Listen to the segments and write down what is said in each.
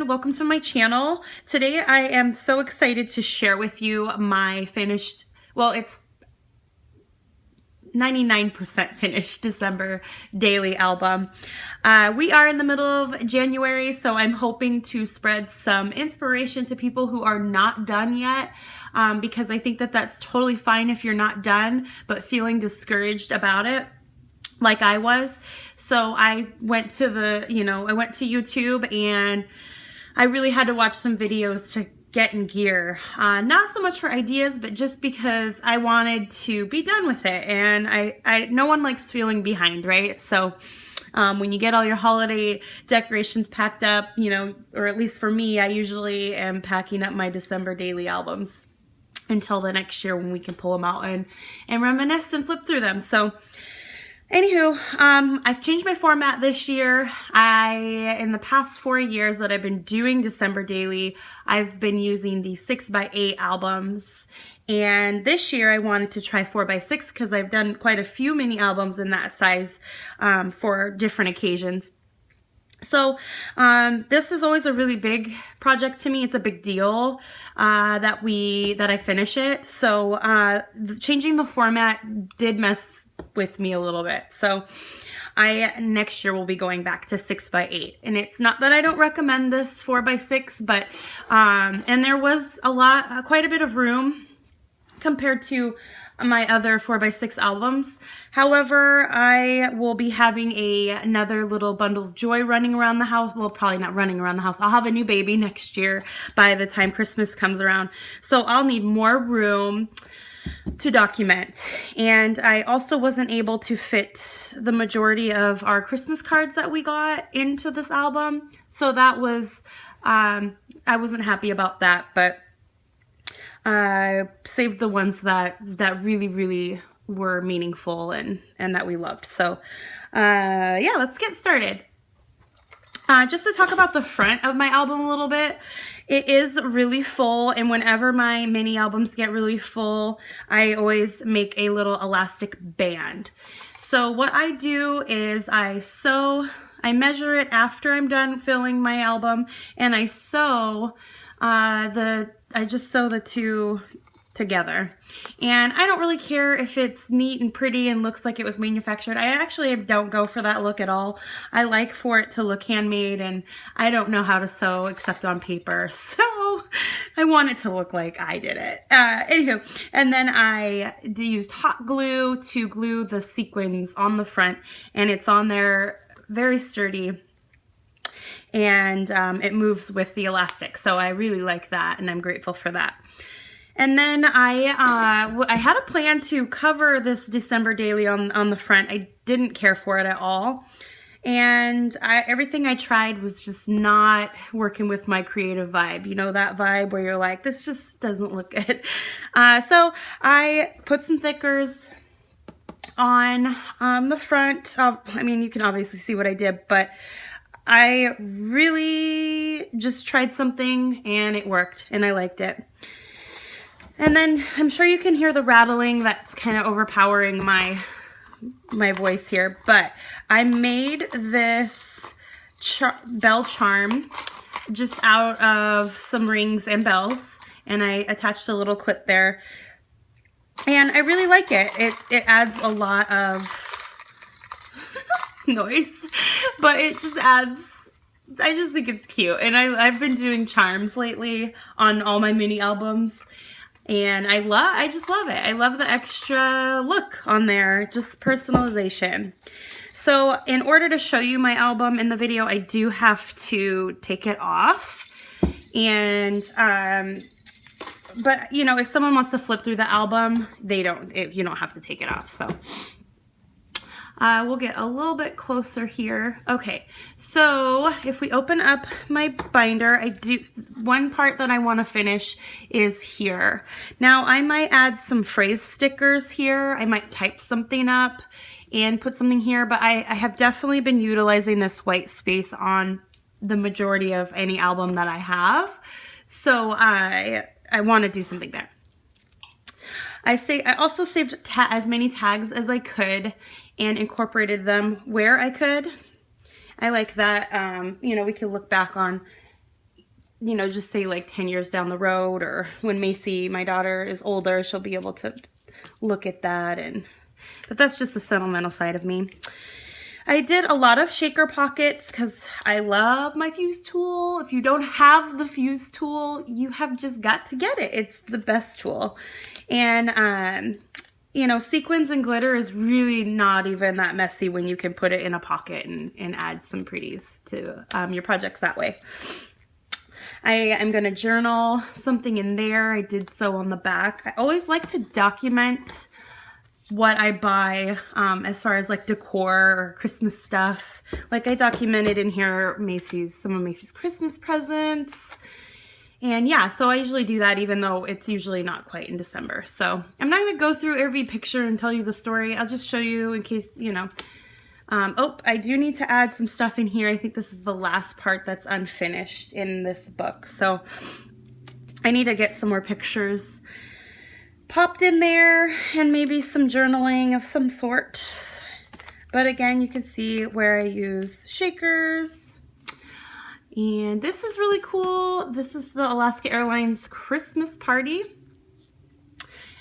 welcome to my channel. Today I am so excited to share with you my finished, well, it's 99% finished December daily album. We are in the middle of January, so I'm hoping to spread some inspiration to people who are not done yet, because I think that that's totally fine if you're not done but feeling discouraged about it, like I was. So I went to YouTube and I really had to watch some videos to get in gear. Not so much for ideas, but just because I wanted to be done with it. And no one likes feeling behind, right? So when you get all your holiday decorations packed up, or at least for me, I usually am packing up my December daily albums until the next year when we can pull them out and reminisce and flip through them. So anywho, I've changed my format this year. In the past 4 years that I've been doing December daily, I've been using the 6x8 albums. And this year I wanted to try 4x6 because I've done quite a few mini albums in that size for different occasions. So this is always a really big project to me. It's a big deal that I finish it. So changing the format did mess with me a little bit. So next year will be going back to 6x8. And it's not that I don't recommend this 4x6, but and there was quite a bit of room compared to my other 4x6 albums. However, I will be having another little bundle of joy running around the house. Well, probably not running around the house. I'll have a new baby next year by the time Christmas comes around. So I'll need more room to document. And I also wasn't able to fit the majority of our Christmas cards that we got into this album. So that was, I wasn't happy about that, but I saved the ones that really, really were meaningful and that we loved. So yeah, let's get started. Just to talk about the front of my album a little bit, it is really full, and whenever my mini albums get really full, I always make a little elastic band. So what I do is I measure it after I'm done filling my album, and I just sew the two together. And I don't really care if it's neat and pretty and looks like it was manufactured. I actually don't go for that look at all. I like for it to look handmade, and I don't know how to sew except on paper. So I want it to look like I did it. Anywho, and then I used hot glue to glue the sequins on the front, and it's on there very sturdy. And it moves with the elastic. So I really like that, and I'm grateful for that. And then I had a plan to cover this December daily on the front. I didn't care for it at all. And everything I tried was just not working with my creative vibe. You know, that vibe where you're like, this just doesn't look good. So I put some thickers on the front. I mean, you can obviously see what I did, but I really just tried something and it worked and I liked it. And then I'm sure you can hear the rattling that's kind of overpowering my voice here, but I made this bell charm just out of some rings and bells, and I attached a little clip there. And I really like it. It adds a lot of noise, but it just adds, I just think it's cute. And I've been doing charms lately on all my mini albums, and I just love it. I love the extra look on there, just personalization. So in order to show you my album in the video, I do have to take it off. And but you know, if someone wants to flip through the album, you don't have to take it off. So we'll get a little bit closer here. Okay, so if we open up my binder, one part that I want to finish is here. Now I might add some phrase stickers here. I might type something up and put something here, but I have definitely been utilizing this white space on the majority of any album that I have. So I want to do something there. I also saved as many tags as I could and incorporated them where I could. I like that, you know, we can look back on you know, just say like 10 years down the road, or when Macy, my daughter, is older, she'll be able to look at that. But that's just the sentimental side of me. I did a lot of shaker pockets because I love my fuse tool. If you don't have the fuse tool, you have just got to get it. It's the best tool. And, you know, sequins and glitter is really not even that messy when you can put it in a pocket and add some pretties to your projects that way. I am going to journal something in there. I did so on the back. I always like to document what I buy as far as like decor or Christmas stuff. Like I documented in here some of Macy's Christmas presents. And yeah, so I usually do that even though it's usually not quite in December. So I'm not going to go through every picture and tell you the story. I'll just show you in case, you know. Oh, I do need to add some stuff in here. I think this is the last part that's unfinished in this book. So I need to get some more pictures popped in there and maybe some journaling of some sort. But again, you can see where I use shakers. And this is really cool. This is the Alaska Airlines Christmas party.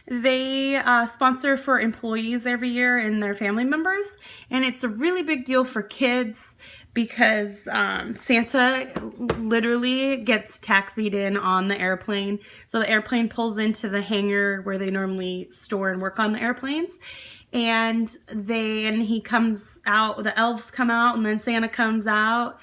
They sponsor for employees every year and their family members. And it's a really big deal for kids because Santa literally gets taxied in on the airplane. So the airplane pulls into the hangar where they normally store and work on the airplanes. And he comes out, the elves come out, and then Santa comes out.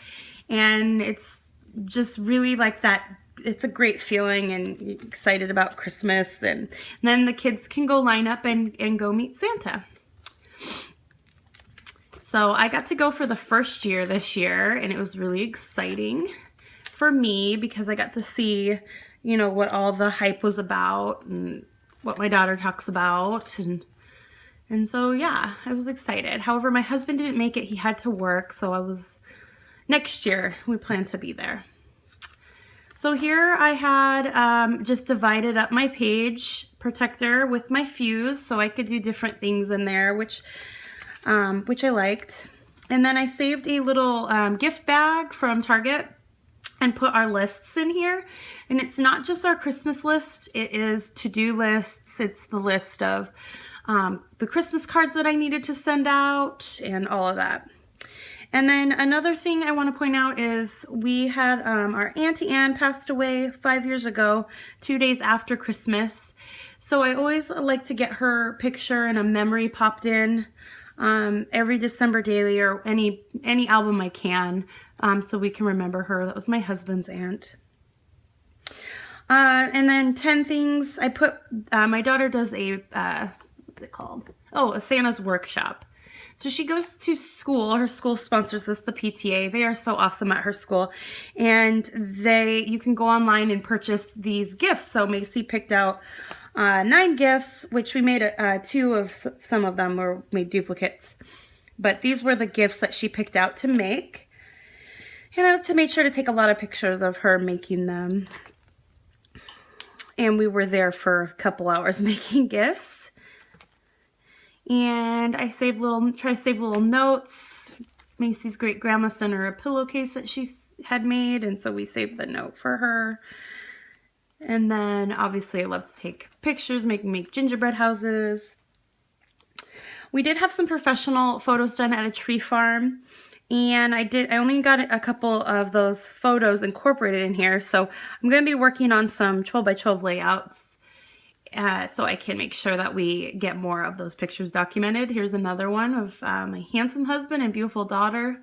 And it's just really like that. It's a great feeling and excited about Christmas. And then the kids can go line up and go meet Santa. So I got to go for the first year this year, and it was really exciting for me because I got to see, you know, what all the hype was about and what my daughter talks about. And so, yeah, I was excited. However, my husband didn't make it. He had to work, so next year we plan to be there. So here I had just divided up my page protector with my fuse so I could do different things in there, which I liked. And then I saved a little gift bag from Target and put our lists in here. And it's not just our Christmas list, it is to-do lists. It's the list of the Christmas cards that I needed to send out and all of that. And then another thing I want to point out is we had our Auntie Anne passed away 5 years ago, 2 days after Christmas. So I always like to get her picture and a memory popped in every December daily or any album I can, so we can remember her. That was my husband's aunt. And then 10 things I put, my daughter does a, what's it called? Oh, a Santa's workshop. So she goes to school. Her school sponsors this, the PTA. They are so awesome at her school. And you can go online and purchase these gifts. So Macy picked out 9 gifts, which we made 2 of some of them, or made duplicates. But these were the gifts that she picked out to make. And I have to make sure to take a lot of pictures of her making them. And we were there for a couple hours making gifts. And I try to save little notes. Macy's great grandma sent her a pillowcase that she had made, and so we saved the note for her. And then obviously I love to take pictures, make gingerbread houses. We did have some professional photos done at a tree farm, and I only got a couple of those photos incorporated in here. So I'm going to be working on some 12 by 12 layouts. So I can make sure that we get more of those pictures documented. Here's another one of my handsome husband and beautiful daughter.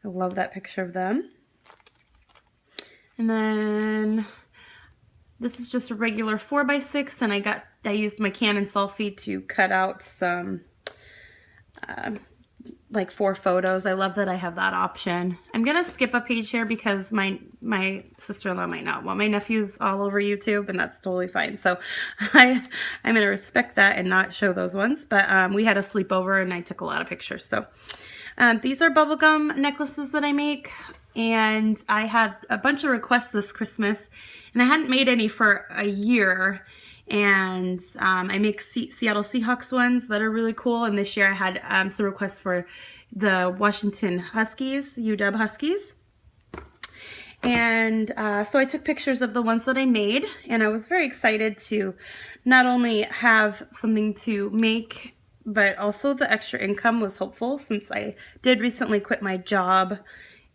I love that picture of them. And then this is just a regular 4x6, and I used my Canon selfie to cut out some like 4 photos. I love that I have that option. I'm gonna skip a page here because my sister-in-law might not want my nephews all over YouTube, and that's totally fine. So I'm gonna respect that and not show those ones. But we had a sleepover and I took a lot of pictures. So these are bubblegum necklaces that I make, and I had a bunch of requests this Christmas, and I hadn't made any for a year. And I make Seattle Seahawks ones that are really cool. And this year I had some requests for the Washington Huskies, UW Huskies. And so I took pictures of the ones that I made, and I was very excited to not only have something to make, but also the extra income was helpful since I did recently quit my job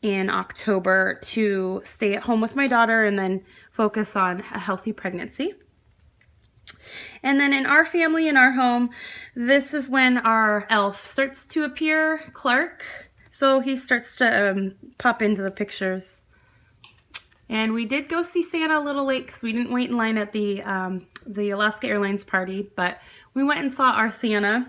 in October to stay at home with my daughter and then focus on a healthy pregnancy. And then in our family, in our home, this is when our elf starts to appear, Clark. So he starts to pop into the pictures. And we did go see Santa a little late because we didn't wait in line at the Alaska Airlines party, but we went and saw our Santa,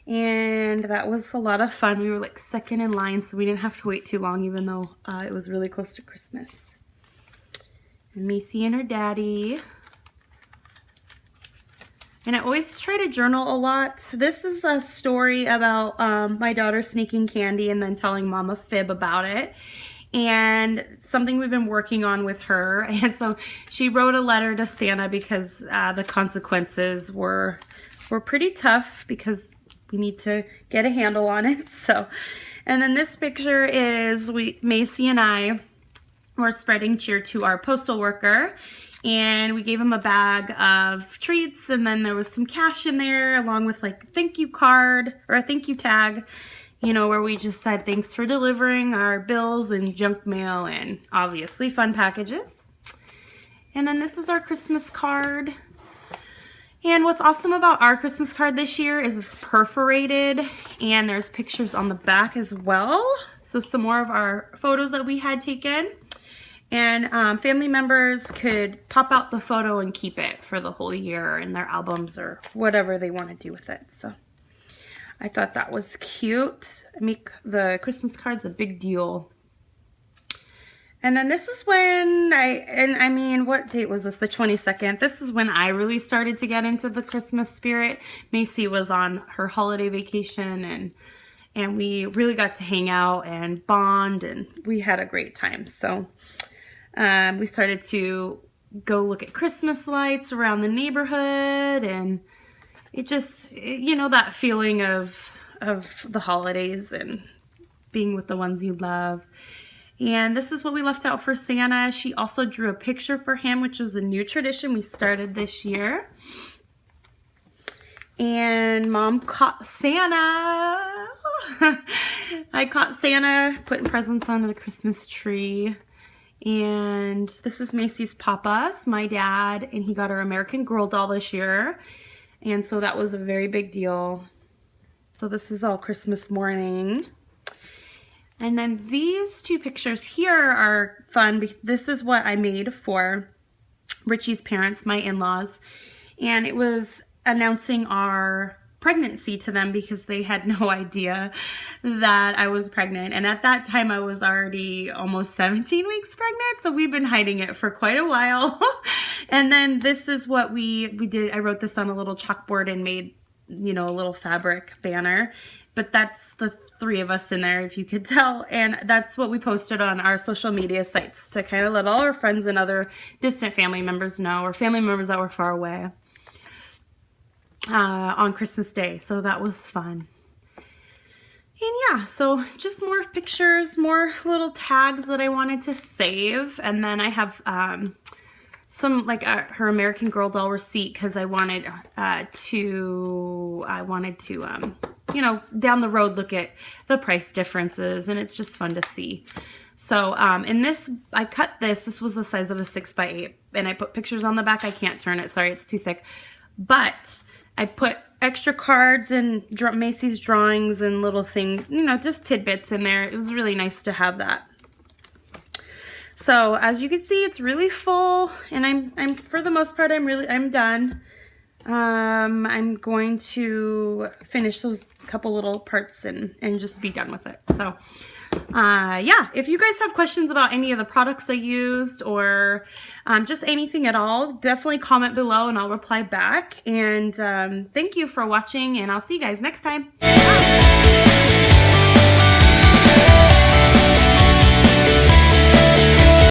and that was a lot of fun. We were like second in line, so we didn't have to wait too long, even though it was really close to Christmas. And Macy and her daddy. And I always try to journal a lot. This is a story about my daughter sneaking candy and then telling mom a fib about it. And something we've been working on with her. And so she wrote a letter to Santa because the consequences were pretty tough because we need to get a handle on it. So, and then this picture is Macy and I were spreading cheer to our postal worker. And we gave him a bag of treats, and then there was some cash in there along with like a thank you card or a thank you tag, you know, where we just said thanks for delivering our bills and junk mail and obviously fun packages. And then this is our Christmas card. And what's awesome about our Christmas card this year is it's perforated and there's pictures on the back as well. So some more of our photos that we had taken. And family members could pop out the photo and keep it for the whole year in their albums or whatever they want to do with it. So I thought that was cute. I make the Christmas cards a big deal. And then this is when I mean, what date was this? The 22nd. This is when I really started to get into the Christmas spirit. Macy was on her holiday vacation and we really got to hang out and bond, and we had a great time. So we started to go look at Christmas lights around the neighborhood, and it just, you know, that feeling of the holidays and being with the ones you love. And this is what we left out for Santa. She also drew a picture for him, which was a new tradition we started this year. And Mom caught Santa. I caught Santa putting presents under the Christmas tree. And this is Macy's papa, my dad, and he got our American Girl doll this year. And so that was a very big deal. So this is all Christmas morning. And then these two pictures here are fun. This is what I made for Richie's parents, my in-laws. And it was announcing our pregnancy to them because they had no idea that I was pregnant. And at that time I was already almost 17 weeks pregnant. So we've been hiding it for quite a while. And then this is what we did. I wrote this on a little chalkboard and made, you know, a little fabric banner. But that's the three of us in there, if you could tell. And that's what we posted on our social media sites to kind of let all our friends and other distant family members know, or family members that were far away, on Christmas Day. So that was fun. And yeah, so just more pictures, more little tags that I wanted to save. And then I have some like her American Girl doll receipt because I wanted to you know, down the road look at the price differences, and it's just fun to see. So in this, I cut this was the size of a 6x8, and I put pictures on the back. I can't turn it, sorry, it's too thick. But I put extra cards and Macy's drawings and little things, you know, just tidbits in there. It was really nice to have that. So as you can see, it's really full, and I'm for the most part, I'm done. I'm going to finish those couple little parts and just be done with it. So yeah, if you guys have questions about any of the products I used or just anything at all, definitely comment below and I'll reply back. And thank you for watching, and I'll see you guys next time.